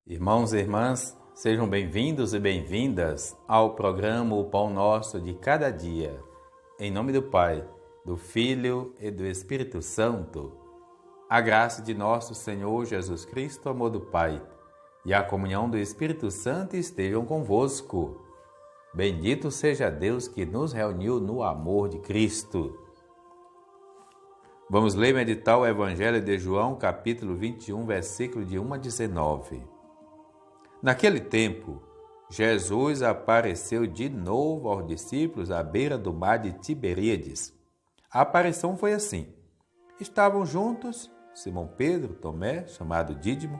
Irmãos e irmãs, sejam bem-vindos e bem-vindas ao programa O Pão Nosso de Cada Dia. Em nome do Pai, do Filho e do Espírito Santo. A graça de nosso Senhor Jesus Cristo, o amor do Pai e a comunhão do Espírito Santo estejam convosco. Bendito seja Deus que nos reuniu no amor de Cristo. Vamos ler e meditar o Evangelho de João, capítulo 21, versículo de 1 a 19. Naquele tempo, Jesus apareceu de novo aos discípulos à beira do mar de Tiberíades. A aparição foi assim. Estavam juntos Simão Pedro, Tomé, chamado Dídimo,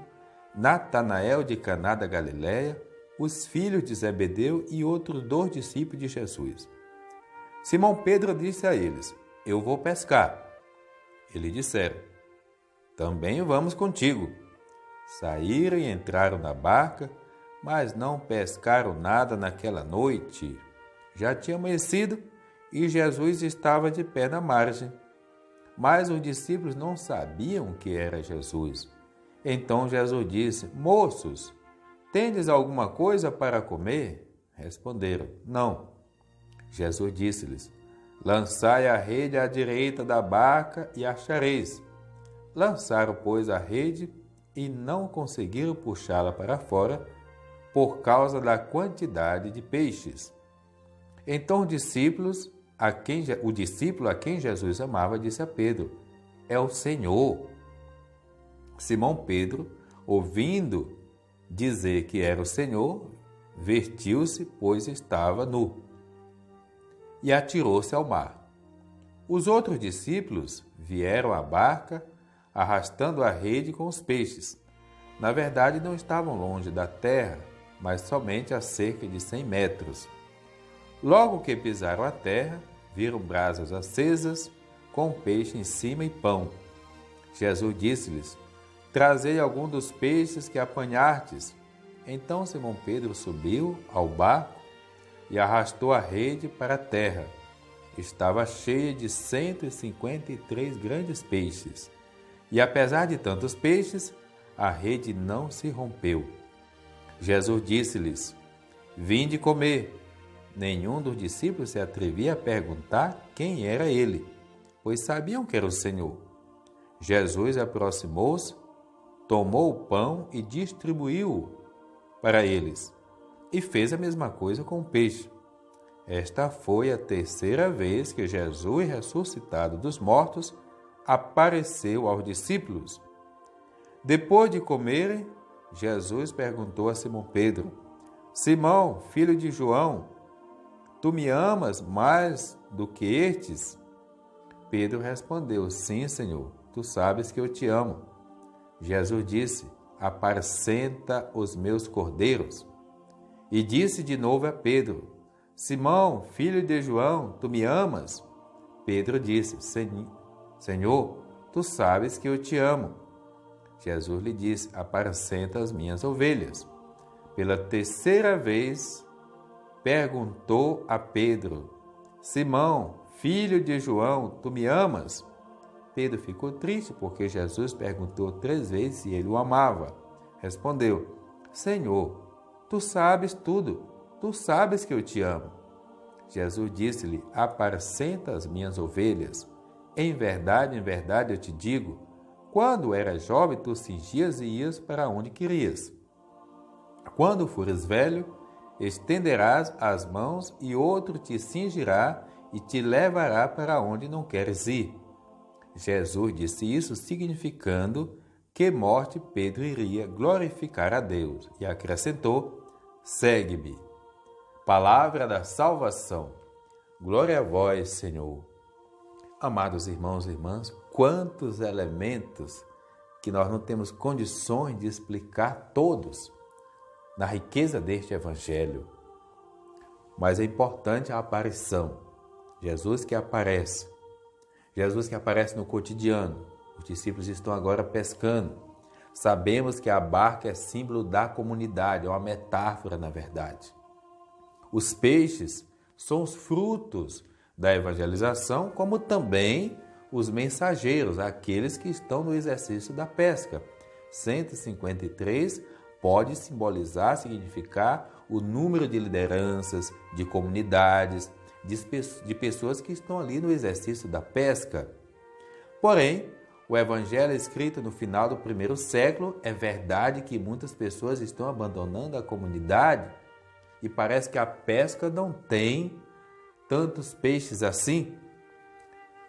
Natanael de Caná da Galileia, os filhos de Zebedeu e outros 2 discípulos de Jesus. Simão Pedro disse a eles: Eu vou pescar. Eles disseram: Também vamos contigo. Saíram e entraram na barca, mas não pescaram nada naquela noite. Já tinha amanhecido e Jesus estava de pé na margem. Mas os discípulos não sabiam que era Jesus. Então Jesus disse: Moços, tendes alguma coisa para comer? Responderam: Não. Jesus disse-lhes: Lançai a rede à direita da barca e achareis. Lançaram, pois, a rede e não conseguiram puxá-la para fora por causa da quantidade de peixes. Então o discípulo a quem Jesus amava disse a Pedro: É o Senhor. Simão Pedro, ouvindo dizer que era o Senhor, vestiu-se, pois estava nu, e atirou-se ao mar. Os outros discípulos vieram à barca, arrastando a rede com os peixes. Na verdade, não estavam longe da terra, mas somente a cerca de 100 metros. Logo que pisaram a terra, viram brasas acesas, com peixe em cima e pão. Jesus disse-lhes: Trazei algum dos peixes que apanhastes. Então Simão Pedro subiu ao barco e arrastou a rede para a terra. Estava cheia de 153 grandes peixes. E apesar de tantos peixes, a rede não se rompeu. Jesus disse-lhes: Vinde comer. Nenhum dos discípulos se atrevia a perguntar quem era ele, pois sabiam que era o Senhor. Jesus aproximou-se, tomou o pão e distribuiu-o para eles, e fez a mesma coisa com o peixe. Esta foi a 3ª vez que Jesus, ressuscitado dos mortos, apareceu aos discípulos. Depois de comerem, Jesus perguntou a Simão Pedro: Simão, filho de João, tu me amas mais do que estes? Pedro respondeu: Sim, Senhor, tu sabes que eu te amo. Jesus disse: Apacenta os meus cordeiros. E disse de novo a Pedro: Simão, filho de João, tu me amas? Pedro disse: Senhor, tu sabes que eu te amo. Jesus lhe disse: Apacenta as minhas ovelhas. Pela 3ª vez, perguntou a Pedro: Simão, filho de João, tu me amas? Pedro ficou triste porque Jesus perguntou 3 vezes se ele o amava. Respondeu: Senhor, tu sabes tudo, tu sabes que eu te amo. Jesus disse-lhe: Apacenta as minhas ovelhas. Em verdade eu te digo, quando eras jovem, tu cingias e ias para onde querias. Quando fores velho, estenderás as mãos e outro te cingirá e te levará para onde não queres ir. Jesus disse isso significando que morte Pedro iria glorificar a Deus e acrescentou: Segue-me. Palavra da salvação. Glória a vós, Senhor. Amados irmãos e irmãs, quantos elementos que nós não temos condições de explicar todos na riqueza deste Evangelho. Mas é importante a aparição. Jesus que aparece no cotidiano. Os discípulos estão agora pescando. Sabemos que a barca é símbolo da comunidade, é uma metáfora, na verdade. Os peixes são os frutos da evangelização, como também os mensageiros, aqueles que estão no exercício da pesca. 153 pode simbolizar, significar o número de lideranças, de comunidades, de pessoas que estão ali no exercício da pesca. Porém, o evangelho escrito no final do primeiro século, é verdade que muitas pessoas estão abandonando a comunidade e parece que a pesca não tem tantos peixes assim.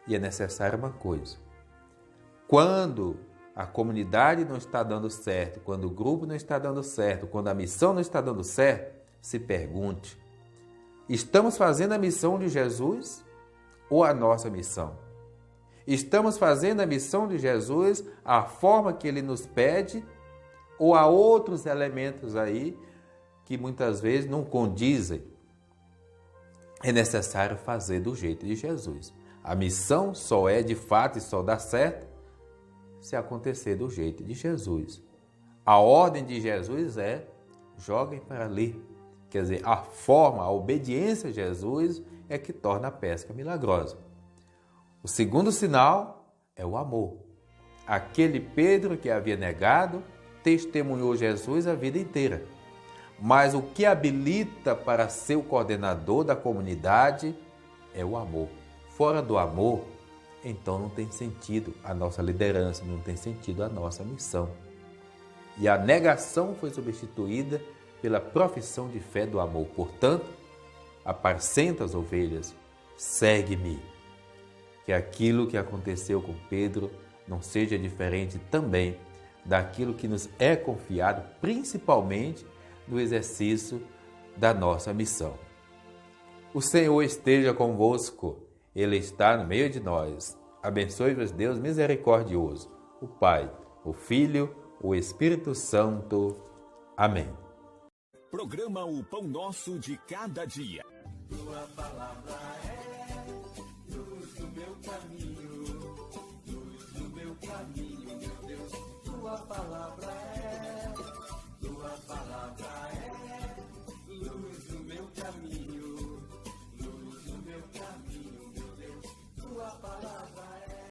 E é necessária uma coisa: quando a comunidade não está dando certo, quando o grupo não está dando certo, quando a missão não está dando certo, se pergunte: estamos fazendo a missão de Jesus ou a nossa missão? Estamos fazendo a missão de Jesus a forma que Ele nos pede ou há outros elementos aí que muitas vezes não condizem? É necessário fazer do jeito de Jesus. A missão só é de fato e só dá certo se acontecer do jeito de Jesus. A ordem de Jesus é: joguem para ali. Quer dizer, a forma, a obediência a Jesus é que torna a pesca milagrosa. O segundo sinal é o amor. Aquele Pedro que havia negado testemunhou Jesus a vida inteira. Mas o que habilita para ser o coordenador da comunidade é o amor. Fora do amor, então não tem sentido a nossa liderança, não tem sentido a nossa missão. E a negação foi substituída pela profissão de fé do amor. Portanto, apacenta as ovelhas, segue-me. Que aquilo que aconteceu com Pedro não seja diferente também daquilo que nos é confiado, principalmente no exercício da nossa missão. O Senhor esteja convosco, Ele está no meio de nós. Abençoe-vos, Deus misericordioso, o Pai, o Filho, o Espírito Santo. Amém. Programa O Pão Nosso de Cada Dia. Tua palavra é luz no meu caminho, luz no meu caminho, meu Deus. Tua palavra